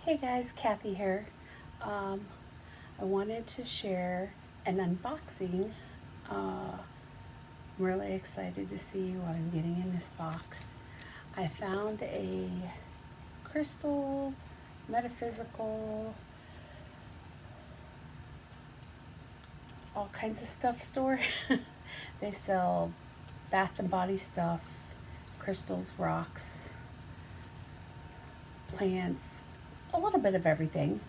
Hey guys, Kathy here. Um, I wanted to share an unboxing. I'm really excited to see what I'm getting in this box. I found a crystal, metaphysical, all kinds of stuff store. They sell bath and body stuff, crystals, rocks, plants, a little bit of everything.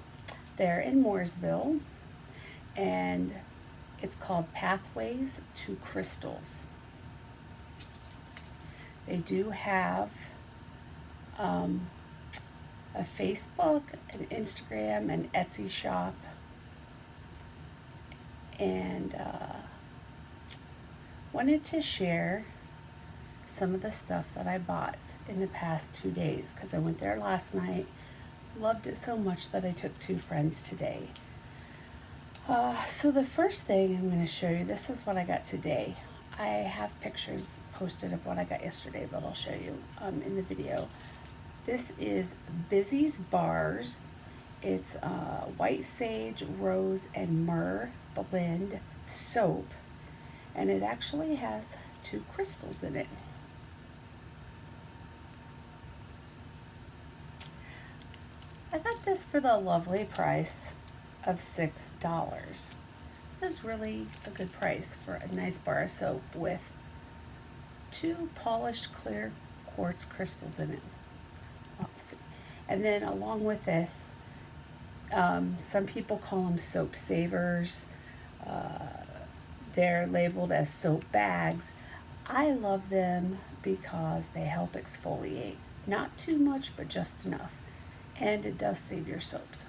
They're in Mooresville, and it's called Pathways to Crystals. They do have um, a Facebook, an Instagram, an Etsy shop, and wanted to share some of the stuff that I bought in the past 2 days because I went there last night. Loved it so much that I took two friends today. So the first thing I'm going to show you, this is what I got today. I have pictures posted of what I got yesterday, but I'll show you in the video. This is Busy's Bars. It's white sage, rose, and myrrh blend soap, and it actually has 2 crystals in it. I got this for the lovely price of $6. It was really a good price for a nice bar of soap with 2 polished clear quartz crystals in it. And then along with this, some people call them soap savers. They're labeled as soap bags. I love them because they help exfoliate. Not too much, but just enough. And it does save your soaps.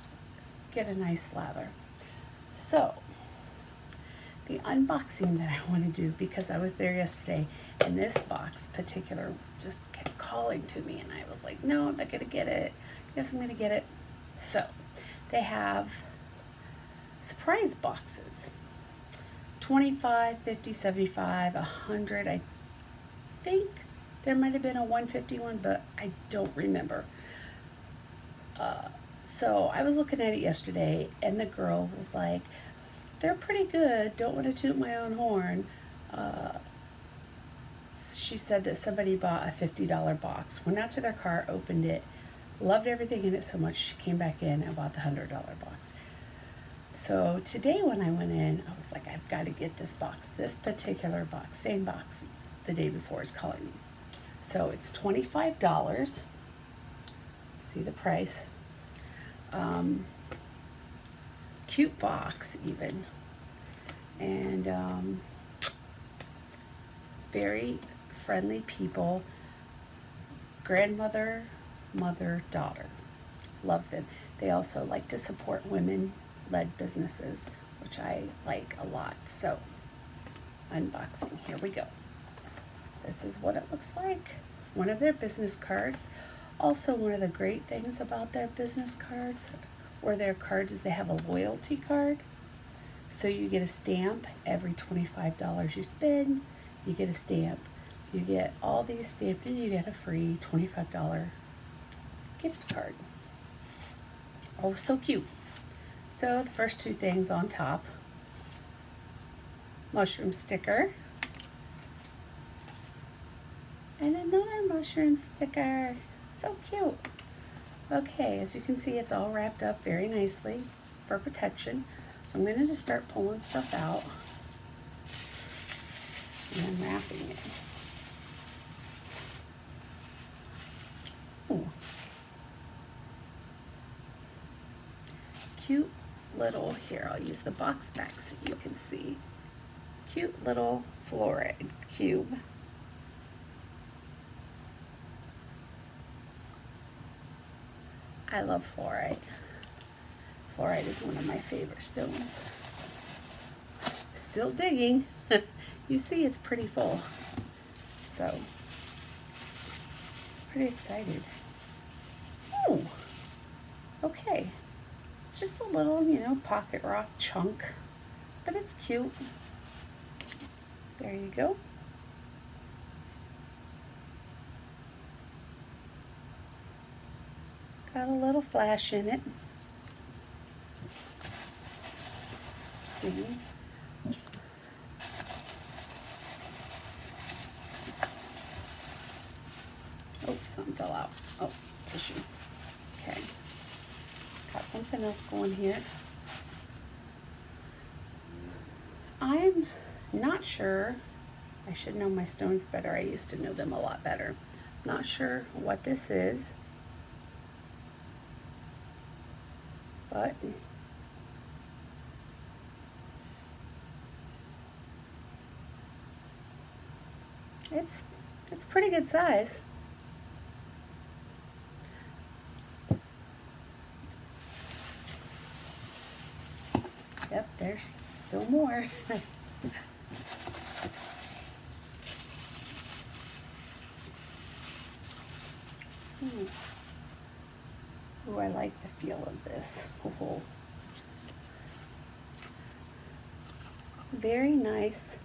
Get a nice lather. So, the unboxing that I want to do, because I was there yesterday, and this box particular just kept calling to me, and I was like, no, I'm not going to get it. Yes, I'm going to get it. So, they have surprise boxes. 25, 50, 75, 100. I think there might have been a 151, but I don't remember. So I was looking at it yesterday, and the girl was like, they're pretty good, don't want to toot my own horn. She said that somebody bought a $50 box, went out to their car, opened it, loved everything in it so much, she came back in and bought the $100 box. So today when I went in, I was like, I've got to get this box, this particular box, same box the day before is calling me. So it's $25. See the price. Cute box even, and very friendly people. Grandmother, mother, daughter. Love them. They also like to support women-led businesses, which I like a lot. So, unboxing, here we go. This is what it looks like. One of their business cards. Also, one of the great things about their business cards or their cards is they have a loyalty card. So you get a stamp every $25 you spend. You get a stamp. You get all these stamped and you get a free $25 gift card. Oh, so cute. So the first 2 things on top. Mushroom sticker. And another mushroom sticker. So cute. Okay, as you can see, it's all wrapped up very nicely for protection. So I'm going to just start pulling stuff out and unwrapping it. Ooh. Cute little, here, I'll use the box back so you can see. Cute little fluoride cube. I love fluorite. Fluorite is one of my favorite stones. Still digging. You see it's pretty full. So, pretty excited. Oh, okay. Just a little, pocket rock chunk, but it's cute. There you go. Got a little flash in it. See? Oh, something fell out. Oh, tissue. Okay. Got something else going here. I'm not sure. I should know my stones better. I used to know them a lot better. Not sure what this is, but it's pretty good size. Yep, there's still more. Ooh, I like the feel of this. Ooh. Very nice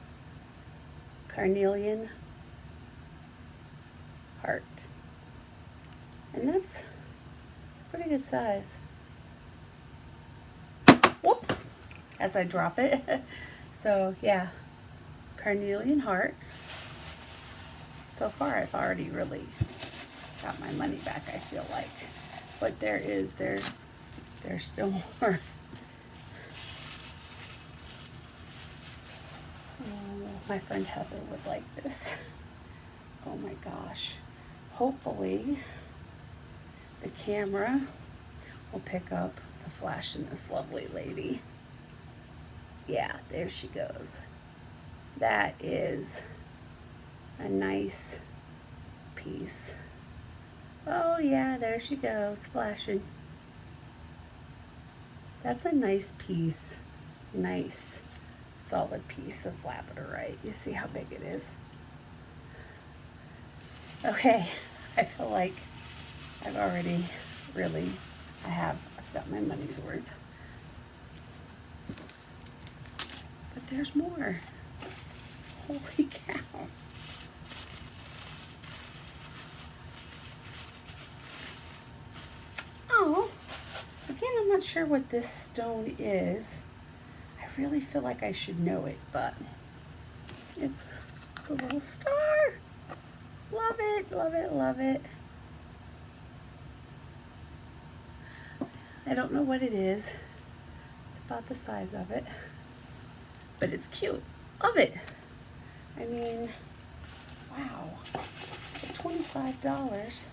carnelian heart. And it's pretty good size. Whoops, as I drop it. So yeah, carnelian heart. So far I've already really got my money back, I feel like. But there's still more. Oh, my friend Heather would like this. Oh my gosh. Hopefully the camera will pick up the flash in this lovely lady. Yeah, there she goes. That is a nice piece. Oh yeah, there she goes, flashing. That's a nice piece. Nice, solid piece of labradorite. You see how big it is? Okay, I feel like I've already really, I've got my money's worth. But there's more. Holy cow. Oh, again, I'm not sure what this stone is. I really feel like I should know it, but it's a little star. Love it, love it, love it. I don't know what it is. It's about the size of it, but it's cute. Love it. I mean, wow, for $25.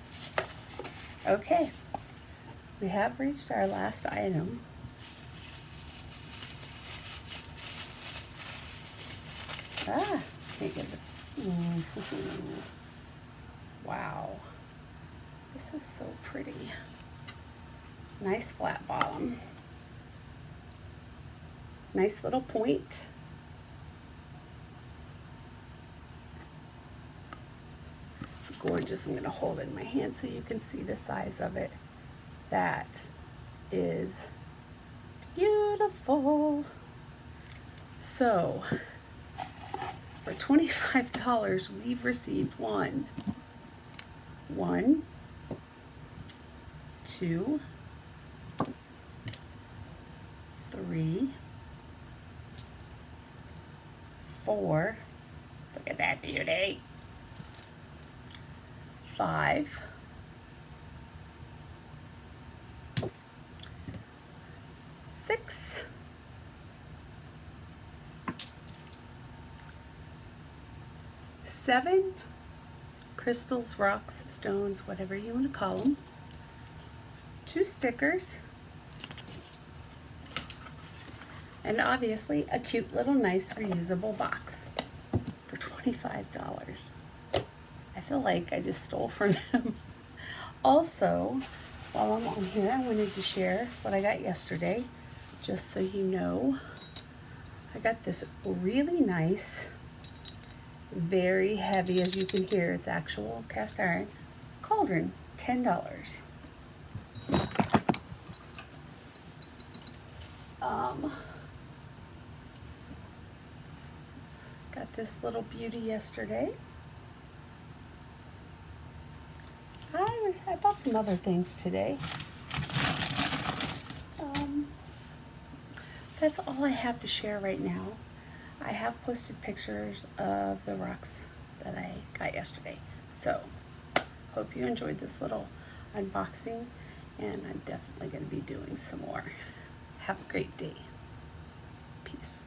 Okay, we have reached our last item. Can't get it. Wow, this is so pretty. Nice flat bottom. Nice little point. It's gorgeous. I'm going to hold it in my hand so you can see the size of it. That is beautiful. So, for $25, we've received one, two, 3, 4, look at that beauty, 5, 6, 7 crystals, rocks, stones, whatever you want to call them, 2 stickers, and obviously a cute little nice reusable box for $25. I feel like I just stole from them. Also, while I'm on here, I wanted to share what I got yesterday, just so you know. I got this really nice, very heavy, as you can hear, it's actual cast iron cauldron, $10. Got this little beauty yesterday. I bought some other things today. Um, that's all I have to share right now. I have posted pictures of the rocks that I got yesterday. So, hope you enjoyed this little unboxing, and I'm definitely going to be doing some more. Have a great day. Peace.